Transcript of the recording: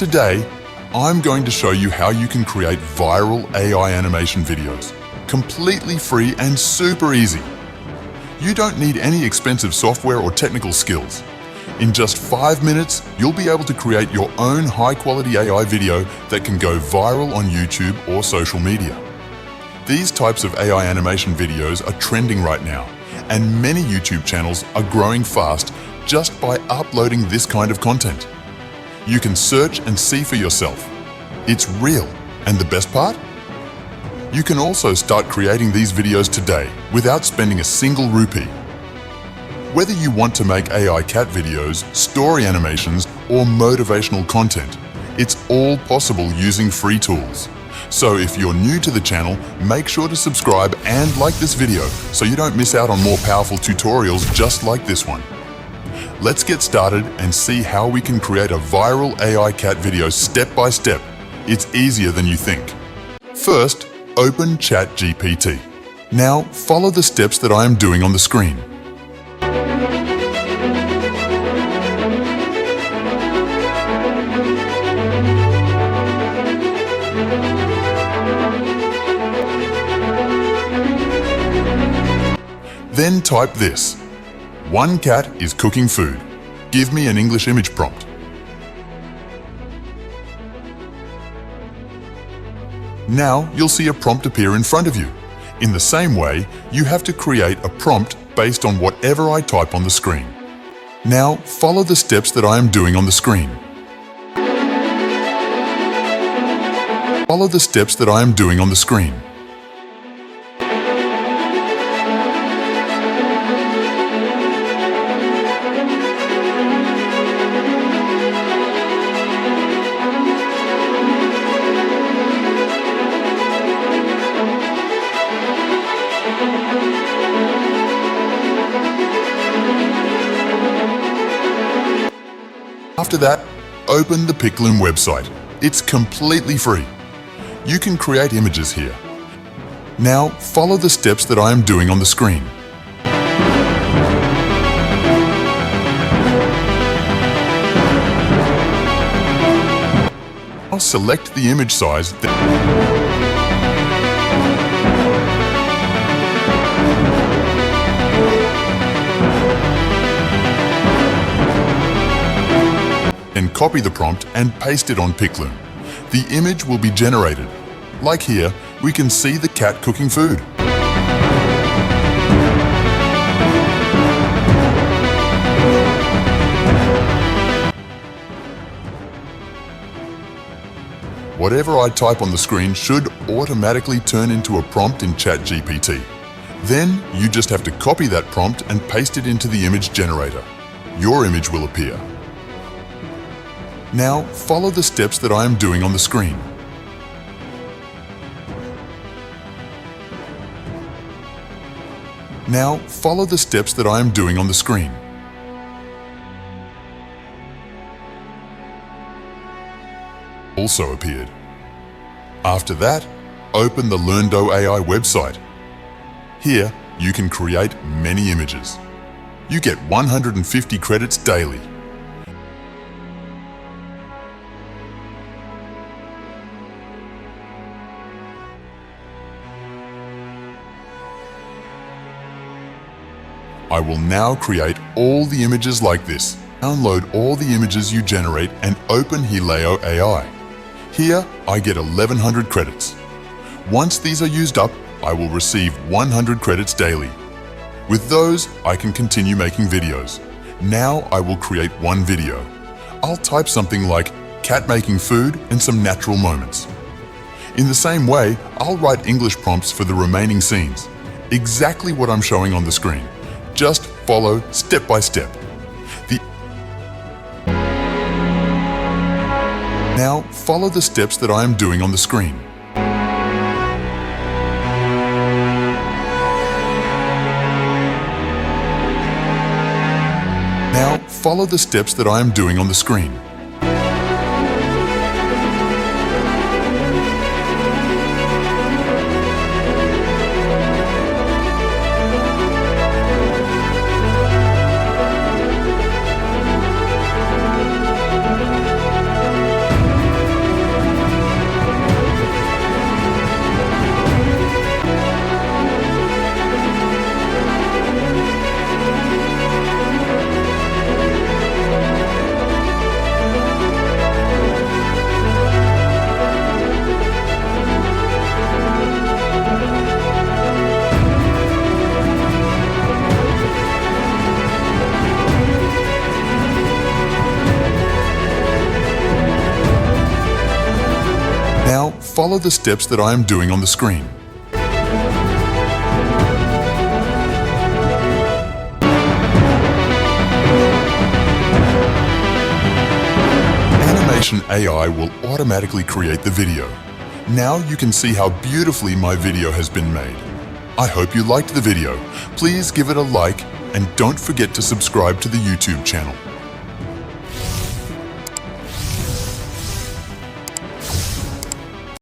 Today, I'm going to show you how you can create viral AI animation videos, completely free and super easy. You don't need any expensive software or technical skills. In just 5 minutes, you'll be able to create your own high-quality AI video that can go viral on YouTube or social media. These types of AI animation videos are trending right now, and many YouTube channels are growing fast just by uploading this kind of content. You can search and see for yourself. It's real, and the best part? You can also start creating these videos today without spending a single rupee. Whether you want to make AI cat videos, story animations, or motivational content, it's all possible using free tools. So if you're new to the channel, make sure to subscribe and like this video so you don't miss out on more powerful tutorials just like this one. Let's get started and see how we can create a viral AI cat video step by step. It's easier than you think. First, open ChatGPT. Now, follow the steps that I am doing on the screen. Then type this. One cat is cooking food. Give me an English image prompt. Now you'll see a prompt appear in front of you. In the same way, you have to create a prompt based on whatever I type on the screen. Now follow the steps that I am doing on the screen. Follow the steps that I am doing on the screen. After that, open the PicLumen website. It's completely free. You can create images here. Now, follow the steps that I am doing on the screen. Now select the image size and copy the prompt and paste it on PicLumen. The image will be generated. Like here, we can see the cat cooking food. Whatever I type on the screen should automatically turn into a prompt in ChatGPT. Then you just have to copy that prompt and paste it into the image generator. Your image will appear. Now, follow the steps that I am doing on the screen. Now, follow the steps that I am doing on the screen. Also appeared. After that, open the Hailuo AI website. Here, you can create many images. You get 150 credits daily. I will now create all the images like this. Download all the images you generate and open Hailuo AI. Here, I get 1100 credits. Once these are used up, I will receive 100 credits daily. With those, I can continue making videos. Now I will create one video. I'll type something like cat making food and some natural moments. In the same way, I'll write English prompts for the remaining scenes. Exactly what I'm showing on the screen. Just follow step by step. Now, follow the steps that I am doing on the screen. Now, follow the steps that I am doing on the screen. follow the steps that I am doing on the screen. Animation AI will automatically create the video. Now you can see how beautifully my video has been made. I hope you liked the video. Please give it a like and don't forget to subscribe to the YouTube channel.